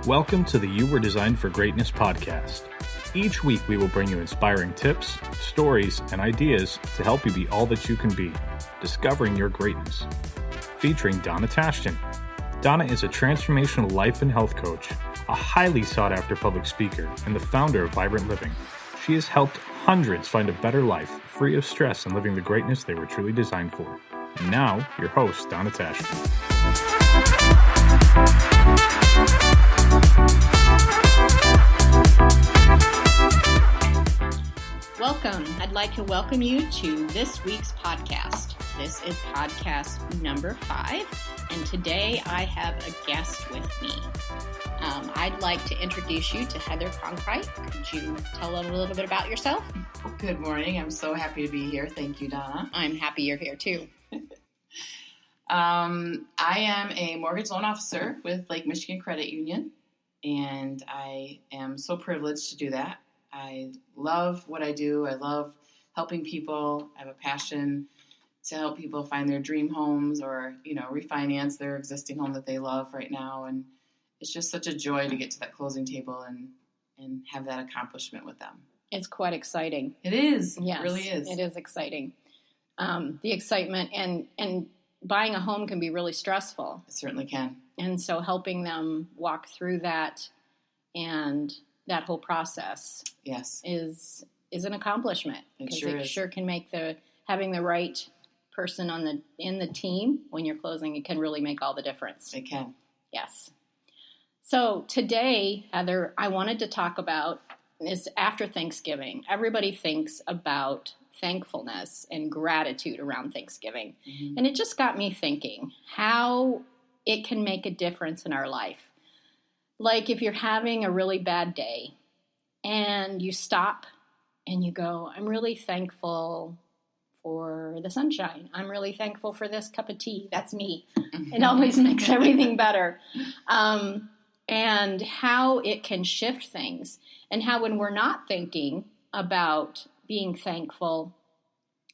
Welcome to the You Were Designed for Greatness podcast. Each week we will bring you inspiring tips, stories, and ideas to help you be all that you can be, discovering your greatness. Featuring Donna Special Guest. Donna is a transformational life and health coach, a highly sought-after public speaker, and the founder of Vibrant Living. She has helped hundreds find a better life, free of stress and living the greatness they were truly designed for. And now, your host, Donna Special Guest. Welcome. I'd like to welcome you to this week's podcast. This is podcast number 5, and today I have a guest with me. I'd like to introduce you to Heather Cronkright. Could you tell a little bit about yourself? Good morning. I'm so happy to be here. Thank you, Donna. I'm happy you're here too. I am a mortgage loan officer with Lake Michigan Credit Union, and I am so privileged to do that. I love what I do. I love helping people. I have a passion to help people find their dream homes or, refinance their existing home that they love right now. And it's just such a joy to get to that closing table and have that accomplishment with them. It's quite exciting. It is. Yes, it really is. It is exciting. The excitement and buying a home can be really stressful. It certainly can. And so helping them walk through that and that whole process is an accomplishment. It sure is. Sure can make having the right person in the team when you're closing, it can really make all the difference. It can. Yes. So today, Heather, I wanted to talk about is after Thanksgiving. Everybody thinks about thankfulness and gratitude around Thanksgiving. Mm-hmm. And it just got me thinking how it can make a difference in our life. Like if you're having a really bad day and you stop and you go, I'm really thankful for the sunshine. I'm really thankful for this cup of tea. That's me. It always makes everything better. And how it can shift things. And how when we're not thinking about being thankful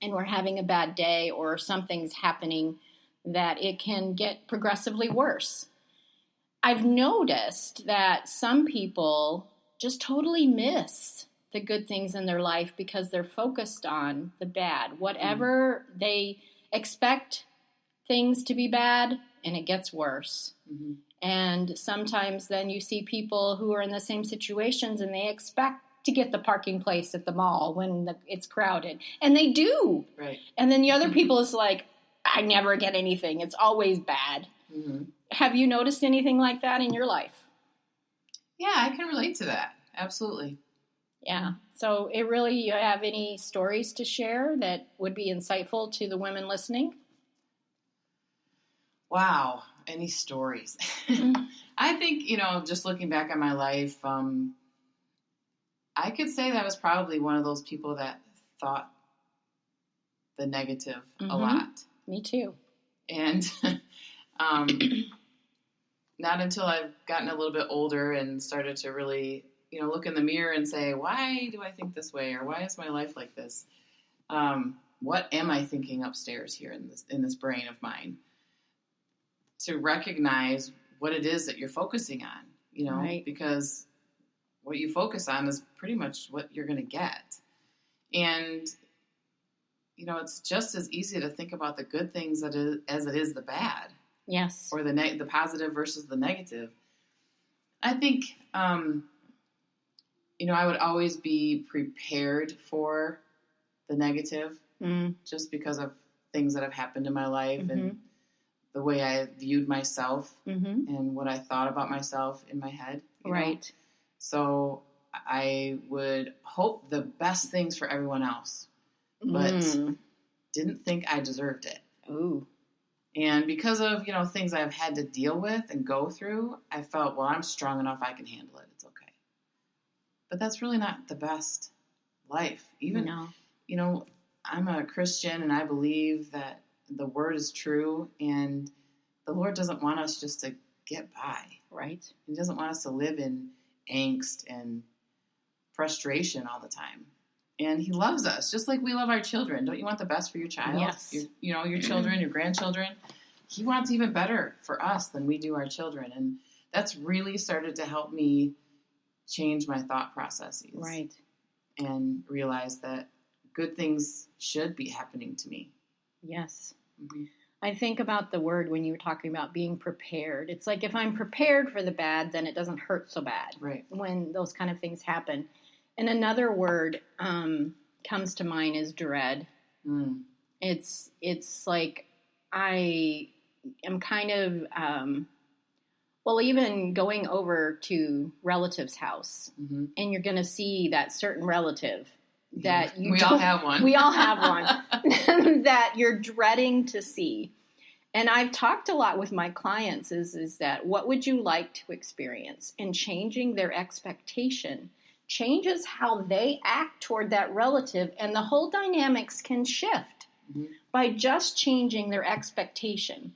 and we're having a bad day or something's happening, that it can get progressively worse. I've noticed that some people just totally miss the good things in their life because they're focused on the bad. Whatever they expect things to be bad, and it gets worse. Mm-hmm. And sometimes then you see people who are in the same situations and they expect to get the parking place at the mall when it's crowded. And they do. Right. And then the other people is like, I never get anything. It's always bad. Mm-hmm. Have you noticed anything like that in your life? Yeah, I can relate to that. Absolutely. Yeah. So you have any stories to share that would be insightful to the women listening? Wow. Any stories? Mm-hmm. I think, just looking back on my life, I could say that I was probably one of those people that thought the negative a lot. Me too. And not until I've gotten a little bit older and started to really, look in the mirror and say, why do I think this way? Or why is my life like this? What am I thinking upstairs here in this brain of mine? To recognize what it is that you're focusing on, right. Because what you focus on is pretty much what you're going to get. And, it's just as easy to think about the good things as it is the bad. Yes. Or the positive versus the negative. I think, I would always be prepared for the negative just because of things that have happened in my life and the way I viewed myself and what I thought about myself in my head. Right. So I would hope the best things for everyone else, but didn't think I deserved it. Ooh. And because of, things I've had to deal with and go through, I felt, well, I'm strong enough, I can handle it. It's okay. But that's really not the best life. Even, I'm a Christian and I believe that the word is true and the Lord doesn't want us just to get by. Right. He doesn't want us to live in angst and frustration all the time. And he loves us just like we love our children. Don't you want the best for your child? Yes. Your children, your grandchildren. He wants even better for us than we do our children. And that's really started to help me change my thought processes. Right. And realize that good things should be happening to me. Yes. Mm-hmm. I think about the word when you were talking about being prepared. It's like if I'm prepared for the bad, then it doesn't hurt so bad. Right. When those kind of things happen. And another word comes to mind is dread. Mm. It's like I am kind of, even going over to relative's house, mm-hmm. and you're going to see that certain relative that you we all have one. We all have one that you're dreading to see. And I've talked a lot with my clients is that what would you like to experience? And changing their expectation changes how they act toward that relative, and the whole dynamics can shift mm-hmm. by just changing their expectation.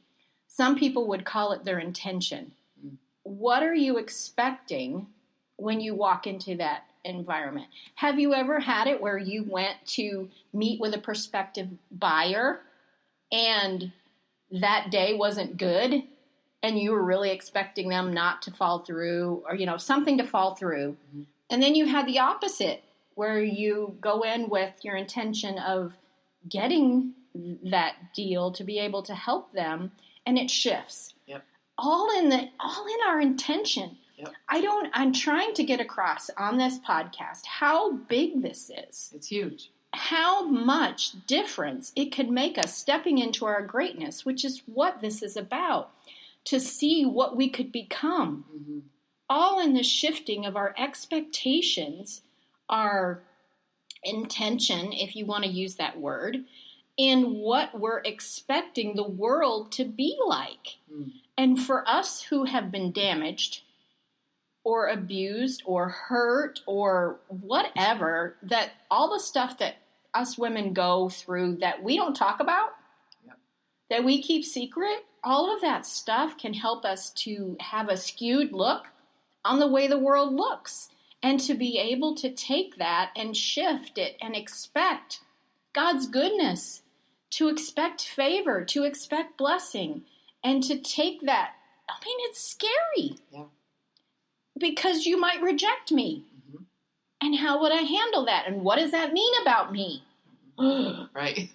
Some people would call it their intention. Mm-hmm. What are you expecting when you walk into that environment? Have you ever had it where you went to meet with a prospective buyer and that day wasn't good and you were really expecting them not to fall through or, something to fall through? Mm-hmm. And then you had the opposite where you go in with your intention of getting that deal to be able to help them, and it shifts. Yep. All in our intention. Yep. I'm trying to get across on this podcast how big this is. It's huge. How much difference it could make us stepping into our greatness, which is what this is about, to see what we could become. Mm-hmm. All in the shifting of our expectations, our intention, if you want to use that word, in what we're expecting the world to be like. Mm. And for us who have been damaged or abused or hurt or whatever, that all the stuff that us women go through that we don't talk about, yep. that we keep secret, all of that stuff can help us to have a skewed look on the way the world looks, and to be able to take that and shift it and expect God's goodness, to expect favor, to expect blessing, and to take that. I mean, it's scary. Yeah. Because you might reject me. Mm-hmm. And how would I handle that? And what does that mean about me? Right.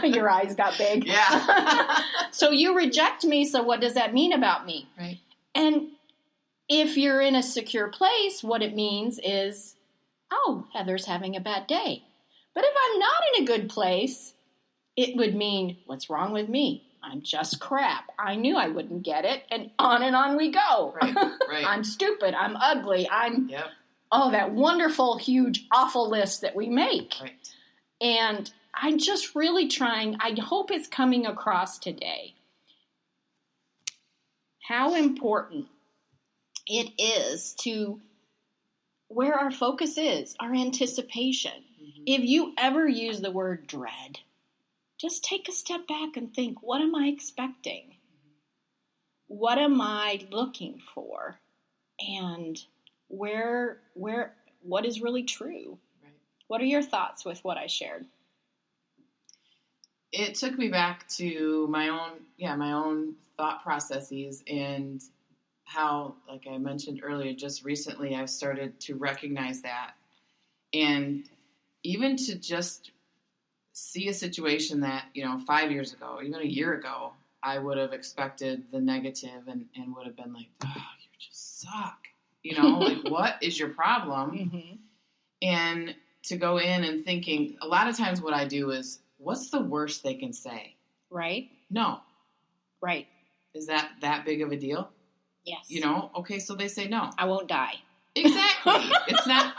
Your eyes got big. Yeah. So you reject me, so what does that mean about me? Right. And if you're in a secure place, what it means is, oh, Heather's having a bad day. But if I'm not in a good place, it would mean, what's wrong with me? I'm just crap. I knew I wouldn't get it. And on we go. Right, right. I'm stupid. I'm ugly. Yep. That wonderful, huge, awful list that we make. Right. And I'm just really trying. I hope it's coming across today how important it is to where our focus is, our anticipation. Mm-hmm. If you ever use the word dread, just take a step back and think, what am I expecting? Mm-hmm. What am I looking for? And what is really true? Right. What are your thoughts with what I shared? It took me back to my own thought processes, and how, like I mentioned earlier, just recently I've started to recognize that. And even to just see a situation that, 5 years ago, even a year ago, I would have expected the negative and would have been like, oh, you just suck. Like, what is your problem? Mm-hmm. And to go in and thinking, a lot of times what I do is, what's the worst they can say? Right. No. Right. Is that big of a deal? Yes. Okay, so they say no. I won't die. Exactly. It's not,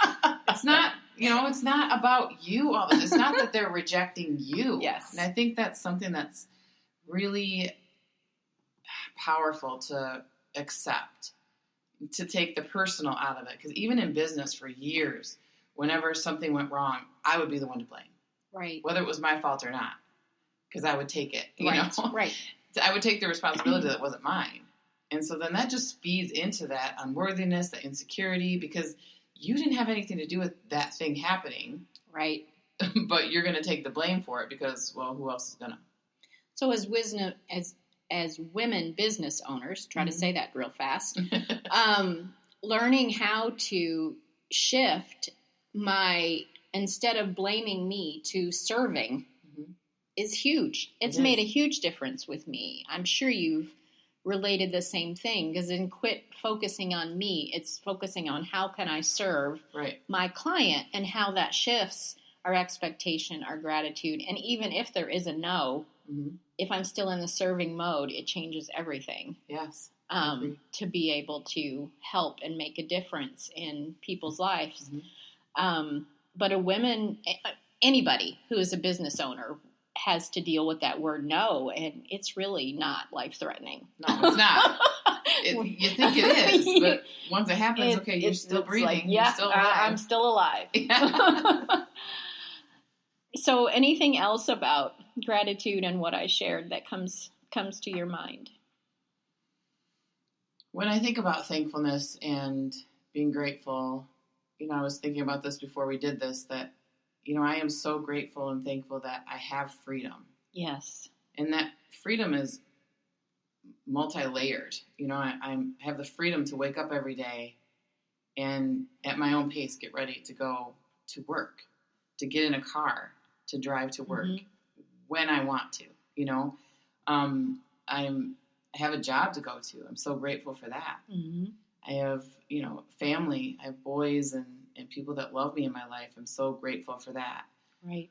it's not about you. It's not that they're rejecting you. Yes. And I think that's something that's really powerful to accept, to take the personal out of it. Because even in business for years, whenever something went wrong, I would be the one to blame. Right. Whether it was my fault or not. Because I would take it. Right. I would take the responsibility that wasn't mine. And so then that just feeds into that unworthiness, that insecurity, because you didn't have anything to do with that thing happening. Right. But you're going to take the blame for it because, well, who else is going to? So as as women business owners, try to say that real fast, learning how to shift instead of blaming me to serving is huge. It's made a huge difference with me. I'm sure you've related the same thing, because then quit focusing on me. It's focusing on how can I serve my client, and how that shifts our expectation, our gratitude. And even if there is a no, if I'm still in the serving mode, it changes everything. Yes. To be able to help and make a difference in people's lives. But anybody who is a business owner has to deal with that word no, and it's really not life-threatening. No, it's not. You think it is, but once it happens, you're still breathing. Like, you're still alive. I'm still alive. So anything else about gratitude and what I shared that comes to your mind? When I think about thankfulness and being grateful, I was thinking about this before we did this, that, I am so grateful and thankful that I have freedom. Yes. And that freedom is multi-layered. I have the freedom to wake up every day and at my own pace get ready to go to work, to get in a car, to drive to work when I want to. I have a job to go to. I'm so grateful for that. I have, family. I have boys and people that love me in my life. I'm so grateful for that. Right.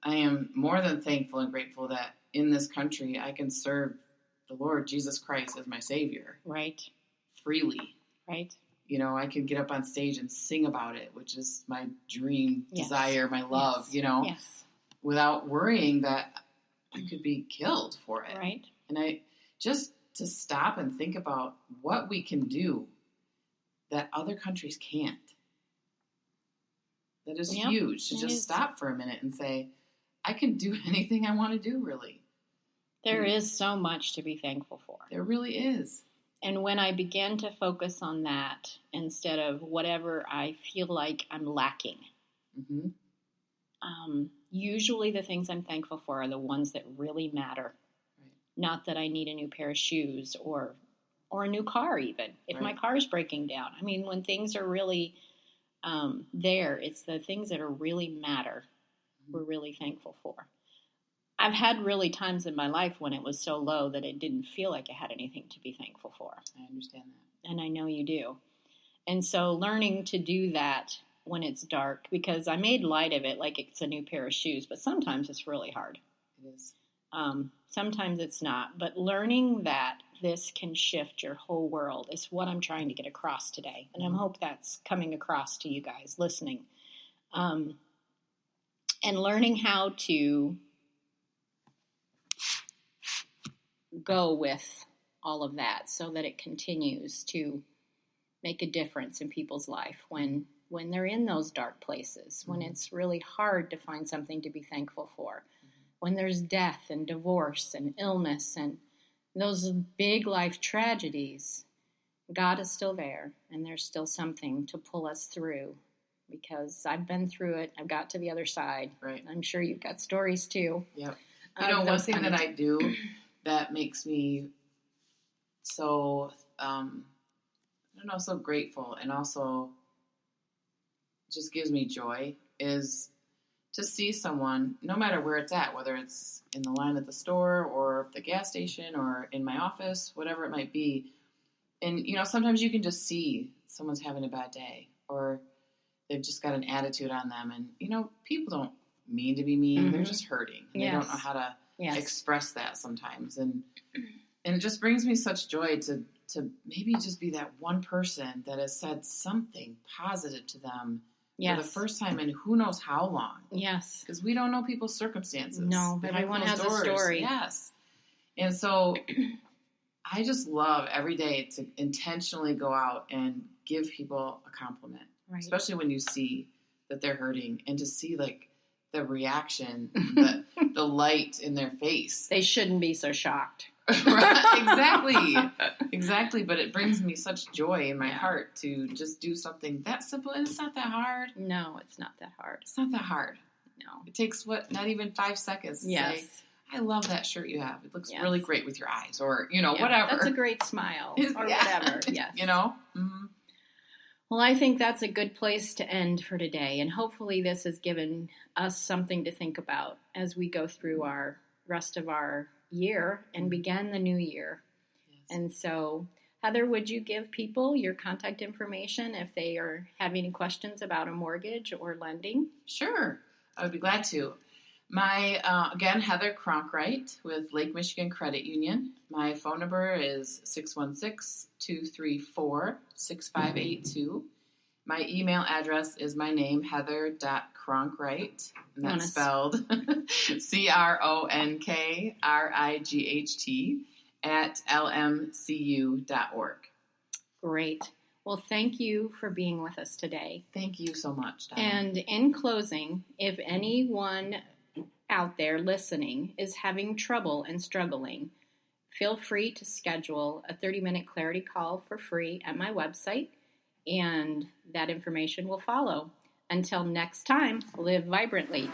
I am more than thankful and grateful that in this country I can serve the Lord Jesus Christ as my Savior. Right. Freely. Right. I can get up on stage and sing about it, which is my dream, desire, my love, Yes. without worrying that I could be killed for it. Right. And I just to stop and think about what we can do that other countries can't. That is huge, to just stop for a minute and say, I can do anything I want to do, really. There is so much to be thankful for. There really is. And when I began to focus on that instead of whatever I feel like I'm lacking, usually the things I'm thankful for are the ones that really matter. Right. Not that I need a new pair of shoes or a new car even, if my car is breaking down. I mean, when things are really there, it's the things that are really matter we're really thankful for. I've had really times in my life when it was so low that it didn't feel like I had anything to be thankful for. I understand that. And I know you do. And so learning to do that when it's dark, because I made light of it like it's a new pair of shoes, but sometimes it's really hard. It is. Sometimes it's not. But learning that this can shift your whole world is what I'm trying to get across today. And I hope that's coming across to you guys listening. And learning how to go with all of that so that it continues to make a difference in people's life when they're in those dark places, when it's really hard to find something to be thankful for, when there's death and divorce and illness and those big life tragedies. God is still there, and there's still something to pull us through, because I've been through it. I've got to the other side. Right. I'm sure you've got stories too. Yep. One thing that I do that makes me so, so grateful, and also just gives me joy, is to see someone, no matter where it's at, whether it's in the line at the store or the gas station or in my office, whatever it might be. And, sometimes you can just see someone's having a bad day, or they've just got an attitude on them. And, people don't mean to be mean. They're just hurting. And they don't know how to express that sometimes. And it just brings me such joy to maybe just be that one person that has said something positive to them for the first time in who knows how long. Yes. Because we don't know people's circumstances. No, everyone has a story. Yes. And so I just love every day to intentionally go out and give people a compliment, especially when you see that they're hurting, and to see like the reaction, the light in their face. They shouldn't be so shocked. Right, exactly. But it brings me such joy in my heart to just do something that simple, and it's not that hard. No, it's not that hard. It's not that hard. No, it takes not even 5 seconds to say, I love that shirt you have. It looks Yes. really great with your eyes, or, Yeah, whatever. That's a great smile, or Yeah. whatever, yes. Mm-hmm. Well, I think that's a good place to end for today, and hopefully this has given us something to think about as we go through our rest of our year and begin the new year. Yes. And so, Heather, would you give people your contact information if they are having any questions about a mortgage or lending? Sure. I would be glad to. My, again, Heather Cronkright with Lake Michigan Credit Union. My phone number is 616-234-6582. My email address is my name, heather.cronkright, and that's spelled CRONKRIGHT @lmcu.org. Great. Well, thank you for being with us today. Thank you so much, Donna. And in closing, if anyone out there listening is having trouble and struggling, feel free to schedule a 30-minute clarity call for free at my website, and that information will follow. Until next time, live vibrantly.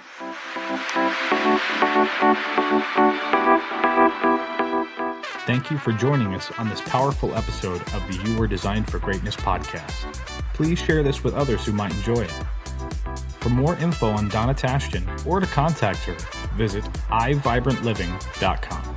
Thank you for joining us on this powerful episode of the You Were Designed for Greatness podcast. Please share this with others who might enjoy it. For more info on Donna Tashton or to contact her, visit iVibrantLiving.com.